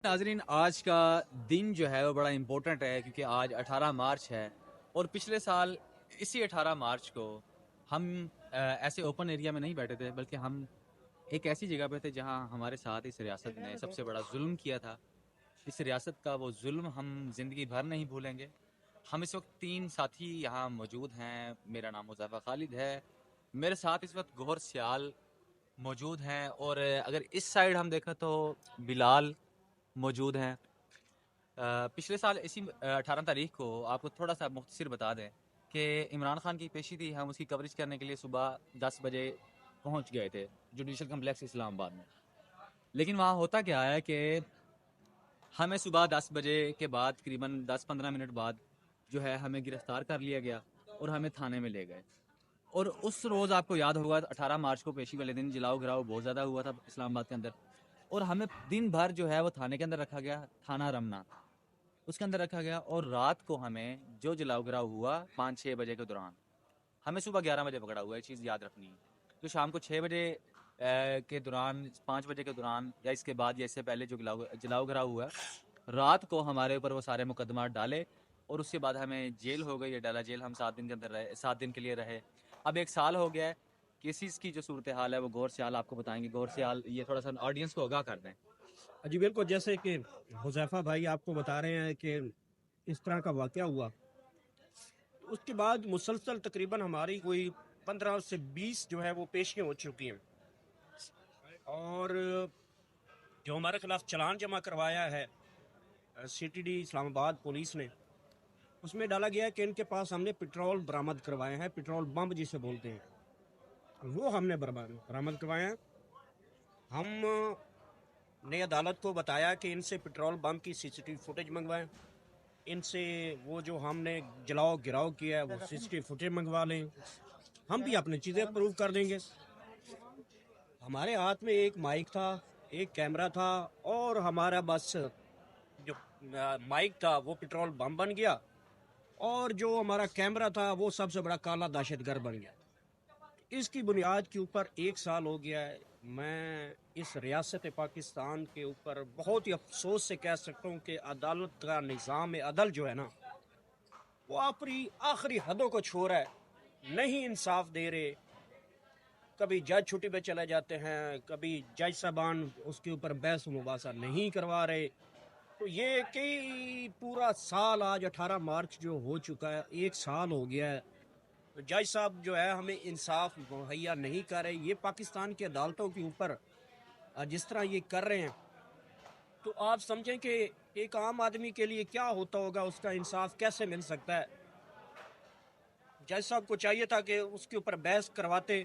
ناظرین، آج کا دن جو ہے وہ بڑا امپورٹنٹ ہے کیونکہ آج 18 مارچ ہے اور پچھلے سال اسی 18 مارچ کو ہم ایسے اوپن ایریا میں نہیں بیٹھے تھے، بلکہ ہم ایک ایسی جگہ پہ تھے جہاں ہمارے ساتھ اس ریاست نے سب سے بڑا ظلم کیا تھا۔ اس ریاست کا وہ ظلم ہم زندگی بھر نہیں بھولیں گے۔ ہم اس وقت 3 ساتھی یہاں موجود ہیں۔ میرا نام مظفر خالد ہے، میرے ساتھ اس وقت گوہر سیال موجود ہیں، اور اگر اس سائیڈ ہم دیکھیں تو بلال موجود ہیں۔ پچھلے سال اسی 18 تاریخ کو آپ کو تھوڑا سا مختصر بتا دیں کہ عمران خان کی پیشی تھی، ہم اس کی کوریج کرنے کے لیے صبح 10 بجے پہنچ گئے تھے جوڈیشل کمپلیکس اسلام آباد میں۔ لیکن وہاں ہوتا کیا ہے کہ ہمیں صبح 10 بجے کے بعد تقریباً 10-15 منٹ بعد جو ہے ہمیں گرفتار کر لیا گیا اور ہمیں تھانے میں لے گئے۔ اور اس روز آپ کو یاد ہوگا 18 مارچ کو پیشی والے دن جلاؤ گراؤ بہت زیادہ ہوا تھا اسلام آباد کے اندر، اور ہمیں دن بھر جو ہے وہ تھانے کے اندر رکھا گیا، تھانہ رمنا اس کے اندر رکھا گیا، اور رات کو ہمیں جو جلاؤ گراؤ ہوا 5-6 بجے کے دوران ہمیں صبح 11 بجے پکڑا ہوا ہے۔ یہ چیز یاد رکھنی ہے، جو شام کو 6 بجے کے دوران 5 بجے کے دوران یا اس کے بعد یا اس سے پہلے جو جلاؤ گراؤ ہوا ہے، رات کو ہمارے اوپر وہ سارے مقدمات ڈالے اور اس کے بعد ہمیں جیل ہو گئی ہے، ڈالا جیل۔ ہم 7 دن کے اندر رہے، 7 دن کے لیے رہے۔ اب 1 سال ہو گیا ہے۔ کیسز کی جو صورتحال ہے وہ گور سیال آپ کو بتائیں گے۔ گور سیال یہ تھوڑا سا آڈینس کو آگاہ کر دیں۔ جی بالکل، جیسے کہ حذیفہ بھائی آپ کو بتا رہے ہیں کہ اس طرح کا واقعہ ہوا، اس کے بعد مسلسل تقریباً ہماری کوئی 15 سے 20 جو ہے وہ پیشیاں ہو چکی ہیں، اور جو ہمارے خلاف چلان جمع کروایا ہے سی ٹی ڈی اسلام آباد پولیس نے، اس میں ڈالا گیا ہے کہ ان کے پاس ہم نے پٹرول برآمد کروائے ہیں، پٹرول بم جسے بولتے ہیں، وہ ہم نے برآمد کروائے ہیں۔ ہم نے عدالت کو بتایا کہ ان سے پٹرول بم کی سی سی ٹی وی فوٹیج منگوائیں، ان سے وہ جو ہم نے جلاؤ گراؤ کیا ہے وہ سی سی ٹی وی فوٹیج منگوا لیں، ہم بھی اپنی چیزیں پروو کر دیں گے۔ ہمارے ہاتھ میں ایک مائک تھا، ایک کیمرہ تھا، اور ہمارا بس جو مائک تھا وہ پٹرول بم بن گیا، اور جو ہمارا کیمرہ تھا وہ سب سے بڑا کالا دہشت گرد بن گیا۔ اس کی بنیاد کے اوپر 1 سال ہو گیا ہے۔ میں اس ریاست پاکستان کے اوپر بہت ہی افسوس سے کہہ سکتا ہوں کہ عدالت کا نظام عدل جو ہے نا، وہ اپنی آخری حدوں کو چھو رہا ہے، نہیں انصاف دے رہے۔ کبھی جج چھٹی پہ چلے جاتے ہیں، کبھی جج صاحبان اس کے اوپر بحث و مباحثہ نہیں کروا رہے۔ تو یہ کہ پورا سال آج 18 مارچ جو ہو چکا ہے، 1 سال ہو گیا ہے، تو جج صاحب جو ہے ہمیں انصاف مہیا نہیں کر رہے۔ یہ پاکستان کی عدالتوں کے اوپر جس طرح یہ کر رہے ہیں، تو آپ سمجھیں کہ ایک عام آدمی کے لیے کیا ہوتا ہوگا، اس کا انصاف کیسے مل سکتا ہے۔ جج صاحب کو چاہیے تھا کہ اس کے اوپر بحث کرواتے،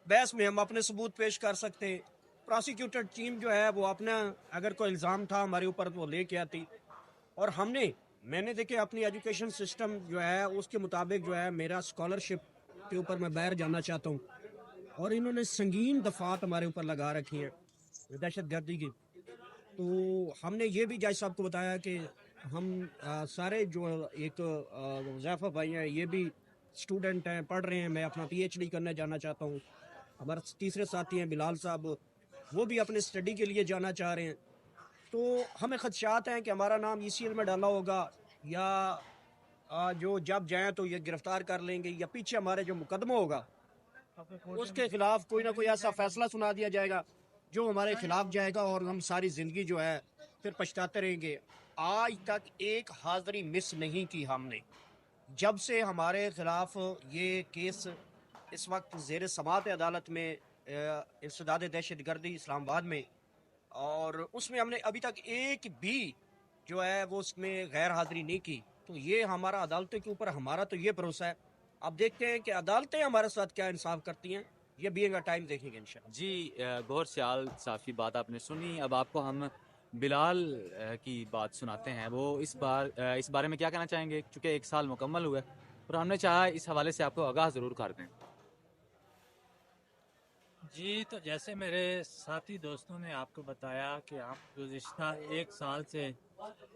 بحث میں ہم اپنے ثبوت پیش کر سکتے، پراسیکیوٹر ٹیم جو ہے وہ اپنا اگر کوئی الزام تھا ہمارے اوپر تو وہ لے کے آتی، اور میں نے دیکھے اپنی ایجوکیشن سسٹم جو ہے اس کے مطابق جو ہے میرا اسکالرشپ کے اوپر میں باہر جانا چاہتا ہوں، اور انہوں نے سنگین دفعات ہمارے اوپر لگا رکھی ہیں دہشت گردی کی۔ تو ہم نے یہ بھی جج صاحب کو بتایا کہ ہم سارے جو ایک حذیفہ بھائی ہیں یہ بھی اسٹوڈنٹ ہیں، پڑھ رہے ہیں، میں اپنا پی ایچ ڈی کرنے جانا چاہتا ہوں۔ ہمارے تیسرے ساتھی ہیں بلال صاحب، وہ بھی اپنے اسٹڈی کے لیے جانا چاہ رہے ہیں۔ تو ہمیں خدشات ہیں کہ ہمارا نام ای سی ایل میں ڈالا ہوگا، یا جو جب جائیں تو یہ گرفتار کر لیں گے، یا پیچھے ہمارے جو مقدمہ ہوگا اس کے خلاف کوئی نہ کوئی ایسا فیصلہ سنا دیا جائے گا جو ہمارے خلاف جائے گا، اور ہم ساری زندگی جو ہے پھر پچھتاتے رہیں گے۔ آج تک ایک حاضری مس نہیں کی ہم نے، جب سے ہمارے خلاف یہ کیس اس وقت زیر سماعت عدالت میں انسداد دہشت گردی اسلام آباد میں، اور اس میں ہم نے ابھی تک ایک بھی جو ہے وہ اس میں غیر حاضری نہیں کی۔ تو یہ ہمارا عدالتوں کے اوپر ہمارا تو یہ بھروسہ ہے، اب دیکھتے ہیں کہ عدالتیں ہمارے ساتھ کیا انصاف کرتی ہیں، یہ بھی ایک ٹائم دیکھیں گے انشاءاللہ۔ جی، گوہر سیال صاحب کی بات آپ نے سنی۔ اب آپ کو ہم بلال کی بات سناتے ہیں۔ وہ اس بارے میں کیا کہنا چاہیں گے، چونکہ 1 سال مکمل ہوئے اور ہم نے چاہا اس حوالے سے آپ کو آگاہ ضرور کر دیں۔ جی، تو جیسے میرے ساتھی دوستوں نے آپ کو بتایا کہ ہم گزشتہ 1 سال سے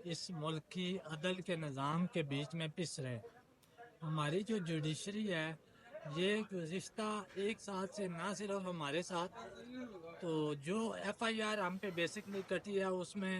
اس ملک کی عدل کے نظام کے بیچ میں پس رہے۔ ہماری جو جوڈیشری ہے یہ گزشتہ 1 سال سے نہ صرف ہمارے ساتھ، تو جو ایف آئی آر ہم پہ بیسکلی کٹی ہے اس میں